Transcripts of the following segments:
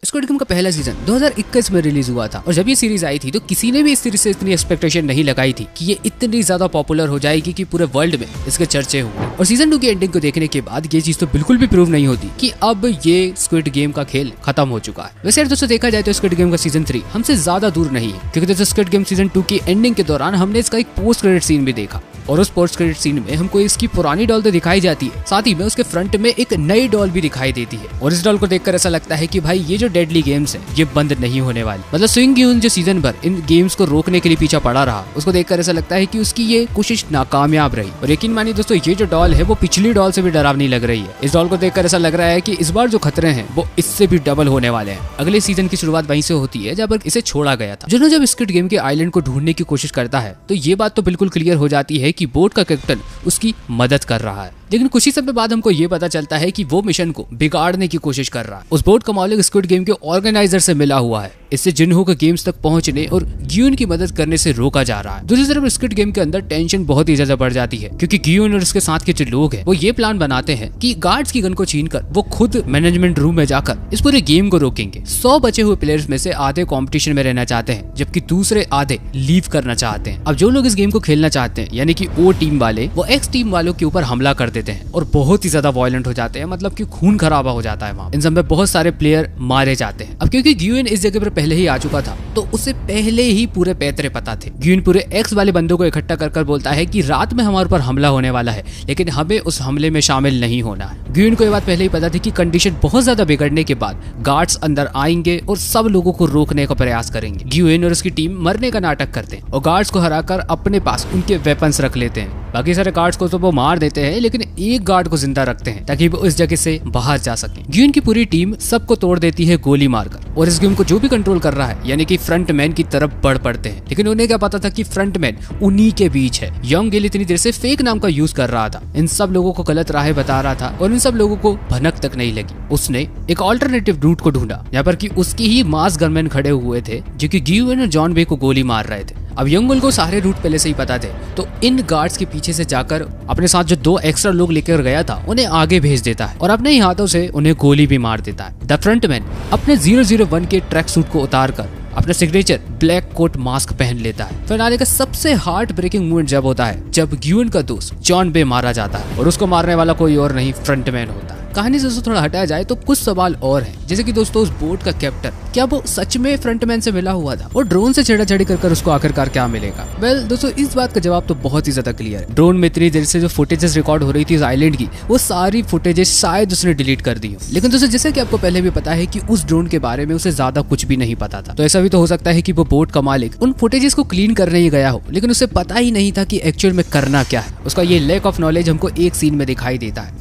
Squid game का पहला season 2021 में रिलीज हुआ था और जब ये सीरीज आई थी तो किसी ने भी इस सीरीज से इतनी एक्सपेक्टेशन नहीं लगाई थी कि ये इतनी ज्यादा पॉपुलर हो जाएगी कि पूरे वर्ल्ड में इसके चर्चे होंगे। और सीजन 2 की एंडिंग को देखने के बाद ये चीज तो बिल्कुल भी प्रूव नहीं होती कि अब ये स्क्विड गेम का खेल खत्म हो चुका है। वैसे यार दोस्तों देखा जाए तो स्क्विड गेम का सीजन 3 हमसे ज्यादा दूर नहीं है, क्योंकि दोस्तों स्क्विड गेम सीजन 2 की एंडिंग के दौरान हमने इसका एक पोस्ट क्रेडिट सीन भी देखा और उस पोस्ट क्रेडिट सीन में हमको इसकी पुरानी डॉल तो दिखाई जाती है, साथ ही में उसके फ्रंट में एक नई डॉल भी दिखाई देती है। और इस डॉल को देखकर ऐसा लगता है कि भाई ये जो डेडली गेम्स है ये बंद नहीं होने वाली। मतलब सुइंग यून जो सीजन भर इन गेम्स को रोकने के लिए पीछा पड़ा रहा, उसको देखकर ऐसा लगता है कि उसकी ये कोशिश नाकामयाब रही। और यकीन मानिए दोस्तों ये जो डॉल है वो पिछली डॉल से भी डरावनी लग रही है। इस डॉल को देखकर ऐसा लग रहा है कि इस बार जो खतरे हैं वो इससे भी डबल होने वाले हैं। अगले सीजन की शुरुआत वहीं से होती है जहाँ पर इसे छोड़ा गया था। जुनो जब स्क्विड गेम के आइलैंड को ढूंढने की कोशिश करता है तो ये बात तो बिल्कुल क्लियर हो जाती है कि बोट का कैप्टन उसकी मदद कर रहा है, लेकिन कुछ ही समय बाद हमको ये पता चलता है कि वो मिशन को बिगाड़ने की कोशिश कर रहा है। उस बोट का मालिक स्क्विड गेम के ऑर्गेनाइजर से मिला हुआ है, इससे जिन्हो को गेम्स तक पहुंचने और गियोन की मदद करने से रोका जा रहा है। दूसरी तरफ स्क्विड गेम के अंदर टेंशन बहुत ही ज्यादा बढ़ जाती है, क्योंकि गियोन और उसके साथ के जो लोग हैं वो ये प्लान बनाते हैं कि गार्ड्स की गन को छीनकर वो खुद मैनेजमेंट रूम में जाकर इस पूरे गेम को रोकेंगे। 100 बचे हुए प्लेयर्स में से आधे कॉम्पिटिशन में रहना चाहते हैं, जबकि दूसरे आधे लीव करना चाहते हैं। अब जो लोग इस गेम को खेलना चाहते हैं यानी कि ओ टीम वाले, वो एक्स टीम वालों के ऊपर हमला कर देते हैं और बहुत ही ज्यादा वायलेंट हो जाते हैं, मतलब कि खून खराबा हो जाता है वहाँ। इन सब में बहुत सारे प्लेयर मारे जाते हैं। अब क्योंकि गियोन इस जगह पर पहले ही आ चुका था तो उसे पहले ही पूरे पैतरे पता थे। गियोन पूरे एक्स वाले बंदों को इकट्ठा कर बोलता है कि रात में हमारे ऊपर हमला होने वाला है, लेकिन हमें उस हमले में शामिल नहीं होना है। गियोन को ये बात पहले ही पता थी कि कंडीशन बहुत ज्यादा बिगड़ने के बाद गार्ड्स अंदर आएंगे और सब लोगों को रोकने का प्रयास करेंगे। गियोन और उसकी टीम मरने का नाटक करते हैं और गार्ड्स को हराकर अपने पास उनके वेपन्स रख लेते हैं। बाकी सारे गार्ड्स को तो वो मार देते हैं, लेकिन एक गार्ड को जिंदा रखते हैं ताकि वो इस जगह से बाहर जा सके। गियोन की पूरी टीम सबको तोड़ देती है गोली मारकर और इस गेम को जो भी कंट्रोल कर रहा है यानी कि फ्रंट मैन की तरफ बढ़ पड़ते हैं। लेकिन उन्हें क्या पता था कि फ्रंट मैन उन्हीं के बीच है। यंग गिल इतनी देर से फेक नाम का यूज कर रहा था, इन सब लोगों को गलत राह बता रहा था और इन सब लोगों को भनक तक नहीं लगी। उसने एक ऑल्टरनेटिव रूट को ढूंढा यहाँ पर कि उसकी ही मास गनमैन खड़े हुए थे जो कि गियोन और जॉन बे को गोली मार रहे थे। अब यंगल को सारे रूट पहले से ही पता थे, तो इन गार्ड्स के पीछे से जाकर अपने साथ जो 2 एक्स्ट्रा लोग लेकर गया था उन्हें आगे भेज देता है और अपने ही हाथों से उन्हें गोली भी मार देता है। द फ्रंटमैन अपने 001 के ट्रैक सूट को उतारकर अपना सिग्नेचर ब्लैक कोट मास्क पहन लेता है। फिनाले का सबसे हार्ट ब्रेकिंग मोमेंट जब होता है जब गियोन का दोस्त जॉन बे मारा जाता है और उसको मारने वाला कोई और नहीं फ्रंटमैन होता है। कहानी से थोड़ा हटाया जाए तो कुछ सवाल और हैं, जैसे कि दोस्तों उस बोट का कैप्टन क्या वो सच में फ्रंटमैन से मिला हुआ था और ड्रोन से छेड़ाछेड़ी कर उसको आखिरकार क्या मिलेगा? वेल दोस्तों इस बात का जवाब तो बहुत ही ज्यादा क्लियर है। ड्रोन में इतनी देर से जो फुटेजेस रिकॉर्ड हो रही थी उस आइलैंड की, वो सारी फुटेजेस शायद उसने डिलीट कर दी हो। लेकिन दोस्तों जैसे कि आपको पहले भी पता है कि उस ड्रोन के बारे में उसे ज्यादा कुछ भी नहीं पता था, तो ऐसा भी तो हो सकता है कि वो बोट का मालिक उन फुटेजेस को क्लीन करने ही गया हो, लेकिन उसे पता ही नहीं था कि एक्चुअल में करना क्या है। उसका ये लैक ऑफ नॉलेज हमको एक सीन में दिखाई देता है।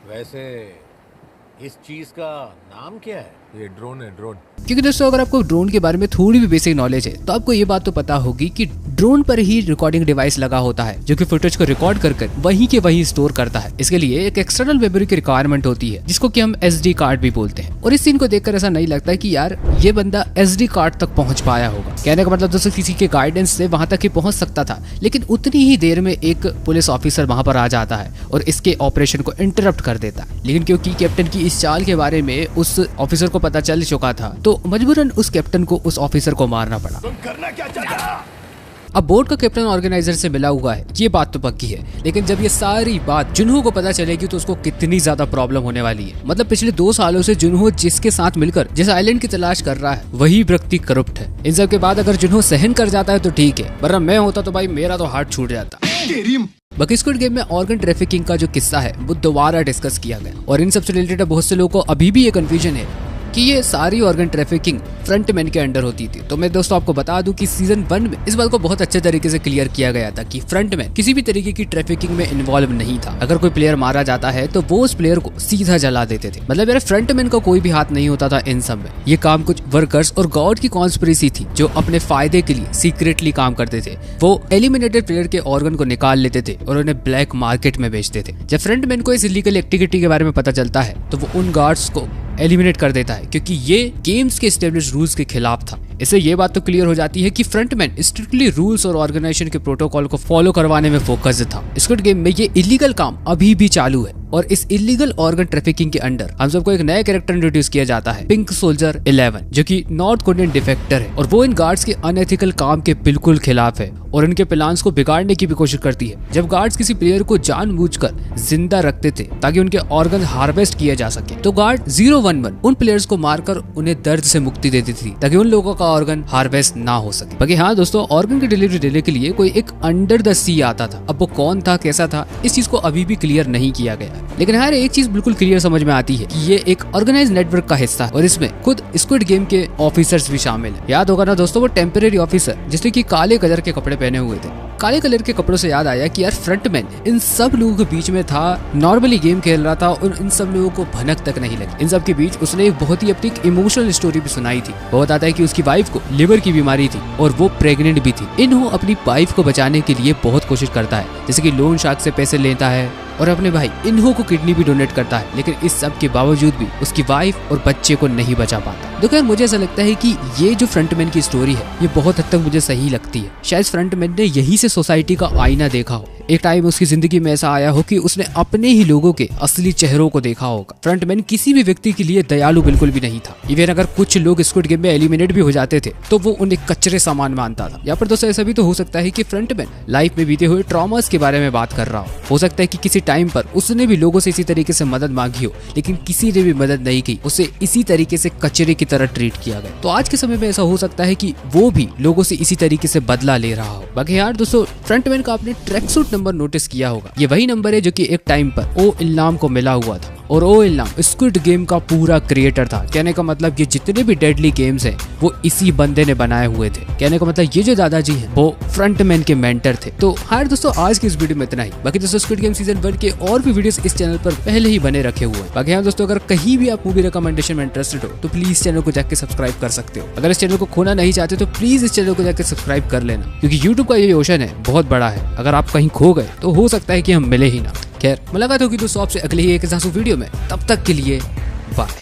वैसे इस चीज का नाम क्या है? ये ड्रोन है, ड्रोन। क्योंकि दोस्तों अगर आपको ड्रोन के बारे में थोड़ी भी बेसिक नॉलेज है तो आपको ये बात तो पता होगी कि ड्रोन पर ही रिकॉर्डिंग डिवाइस लगा होता है जो कि फुटेज को रिकॉर्ड कर वहीं के वहीं स्टोर करता है। इसके लिए एक एक्सटर्नल मेमोरी की रिक्वायरमेंट होती है जिसको कि हम SD कार्ड भी बोलते हैं। और इस सीन को देखकर ऐसा नहीं लगता कि यार ये बंदा SD कार्ड तक पहुंच पाया होगा। कहने का मतलब दोस्तों किसी के गाइडेंस से वहां तक ही पहुंच सकता था, लेकिन उतनी ही देर में एक पुलिस ऑफिसर वहां पर आ जाता है और इसके ऑपरेशन को इंटरप्ट कर देता है। लेकिन क्योंकि कैप्टन की इस चाल के बारे में उस ऑफिसर को पता चल चुका था तो मजबूरन उस कैप्टन को उस ऑफिसर को मारना पड़ा। तुम करना क्या चाहता? अब बोट का कैप्टन ऑर्गेनाइजर से मिला हुआ है, ये बात तो पक्की है, लेकिन जब ये सारी बात जुन्हो को पता चलेगी तो उसको कितनी ज्यादा प्रॉब्लम होने वाली है। मतलब पिछले 2 सालों से जुन्हो जिसके साथ मिलकर जिस आइलैंड की तलाश कर रहा है वही व्यक्ति करप्ट है। इन सब के बाद अगर जुन्हो सहन कर जाता है तो ठीक है, वरना मैं होता तो भाई मेरा तो हार्ट छूट जाता। बाकी स्क्विड गेम में ऑर्गन ट्रैफिकिंग का जो किस्सा है वो दोबारा डिस्कस किया गया और इन सबसे रिलेटेड बहुत से लोगों को अभी भी ये कंफ्यूजन है कि ये सारी ऑर्गन ट्रैफिकिंग फ्रंटमैन के अंडर होती थी। तो मैं दोस्तों आपको बता दूं कि सीजन 1 में इस बात को बहुत अच्छे तरीके से क्लियर किया गया था कि फ्रंटमैन किसी भी तरीके की ट्रैफिकिंग में इन्वॉल्व नहीं था। अगर कोई प्लेयर मारा जाता है तो वो उस प्लेयर को सीधा जला देते थे। मतलब यार फ्रंटमैन का कोई भी हाथ नहीं होता था इन सब में। ये काम कुछ वर्कर्स और गॉड की कॉन्स्पिरेसी थी जो अपने फायदे के लिए सीक्रेटली काम करते थे। वो एलिमिनेटेड प्लेयर के ऑर्गन को निकाल लेते थे और उन्हें ब्लैक मार्केट में बेचते थे। जब फ्रंटमैन को इस इलीगल एक्टिविटी के बारे में पता चलता है तो वो उन गार्ड्स को एलिमिनेट कर देता है, क्योंकि ये गेम्स के एस्टेब्लिश रूल्स के खिलाफ था। इससे ये बात तो क्लियर हो जाती है कि फ्रंटमैन स्ट्रिक्टली रूल्स और ऑर्गेनाइजेशन के प्रोटोकॉल को फॉलो करवाने में फोकस्ड था। स्क्विड गेम में ये इलीगल काम अभी भी चालू है और इस इलीगल ऑर्गन ट्रैफिकिंग के अंडर हम सबको एक नया कैरेक्टर इंट्रोड्यूस किया जाता है, पिंक सोल्जर 11, जो कि नॉर्थ कोरियन डिफेक्टर है और वो इन गार्ड्स के अनएथिकल काम के बिल्कुल खिलाफ है और इनके प्लान्स को बिगाड़ने की भी कोशिश करती है। जब गार्ड्स किसी प्लेयर को जानबूझकर जिंदा रखते थे ताकि उनके ऑर्गन हार्वेस्ट किया जा सके, तो गार्ड 011 उन प्लेयर्स को मारकर उन्हें दर्द से मुक्ति देती थी ताकि उन लोगों का ऑर्गन हार्वेस्ट ना हो सके। बाकी हाँ दोस्तों, ऑर्गन की डिलीवरी देने के लिए कोई एक अंडर द सी आता था। अब वो कौन था, कैसा था, इस चीज को अभी भी क्लियर नहीं किया गया। लेकिन हर एक चीज बिल्कुल क्लियर समझ में आती है कि ये एक ऑर्गेनाइज नेटवर्क का हिस्सा है और इसमें खुद स्क्विड गेम के ऑफिसर्स भी शामिल है। याद होगा ना दोस्तों, वो टेम्परेरी ऑफिसर जिसने की काले कलर के कपड़े पहने हुए थे। काले कलर के कपड़ों से याद आया कि यार फ्रंटमैन इन सब लोगों के बीच में था, नॉर्मली गेम खेल रहा था और इन सब लोगों को भनक तक नहीं लगी। इन सब के बीच उसने एक बहुत ही अपनी इमोशनल स्टोरी भी सुनाई थी। वो बताता है कि उसकी वाइफ को लिवर की बीमारी थी और वो प्रेग्नेंट भी थी। इन्हो अपनी वाइफ को बचाने के लिए बहुत कोशिश करता है, जैसे कि लोन शार्क से पैसे लेता है और अपने भाई इन्हो को किडनी भी डोनेट करता है। लेकिन इस सब के बावजूद भी उसकी वाइफ और बच्चे को नहीं बचा पाता। देखो यार, मुझे ऐसा लगता है कि ये जो फ्रंटमैन की स्टोरी है ये बहुत हद तक मुझे सही लगती है। शायद फ्रंटमैन ने यही से सोसाइटी का आईना देखा हो। एक टाइम उसकी जिंदगी में ऐसा आया हो कि उसने अपने ही लोगों के असली चेहरों को देखा होगा। फ्रंटमैन किसी भी व्यक्ति के लिए दयालु बिल्कुल भी नहीं था। इवन अगर कुछ लोग स्क्विड गेम में एलिमिनेट भी हो जाते थे तो वो उन्हें कचरे सामान मानता था। यहाँ पर दोस्तों ऐसा भी तो हो सकता है कि फ्रंटमैन लाइफ में बीते हुए ट्रॉमास के बारे में बात कर रहा हो सकता है कि किसी टाइम पर उसने भी लोगों से इसी तरीके से मदद मांगी हो, लेकिन किसी ने भी मदद नहीं की, उसे इसी तरीके से कचरे की तरह ट्रीट किया गया। तो आज के समय में ऐसा हो सकता है कि वो भी लोगों से इसी तरीके से बदला ले रहा हो। बाकी यार दोस्तों, फ्रंटमैन का आपने ट्रैक सूट नंबर नोटिस किया होगा। ये वही नंबर है जो कि एक टाइम पर ओ इल्लाम को मिला हुआ था और ओ इल्लाम स्क्विड गेम का पूरा क्रिएटर था। कहने का मतलब ये जितने भी डेडली गेम्स हैं वो इसी बंदे ने बनाए हुए थे। कहने का मतलब ये जो दादाजी हैं वो फ्रंटमैन के मेंटर थे। तो हाँ दोस्तों, आज की इस वीडियो में इतना ही। बाकी दोस्तों, स्क्विड गेम सीजन 1 के और भी वीडियोस इस चैनल पर पहले ही बने रखे हुए हैं। बाकी हाँ दोस्तों, अगर कहीं भी आप मूवी रिकमेंडेशन में इंटरेस्टेड हो तो प्लीज चैनल को जाकर सब्सक्राइब कर सकते हो। अगर इस चैनल को खोना नहीं चाहते तो प्लीज इस चैनल को जाकर सब्सक्राइब कर लेना, क्योंकि यूट्यूब का ये ओशन है बहुत बड़ा है। अगर आप कहीं खो गए तो हो सकता है कि हम मिले ही ना। खैर, मुलाकात होगी दोस्तों आपसे अगले ही एक वीडियो में। तब तक के लिए बाय।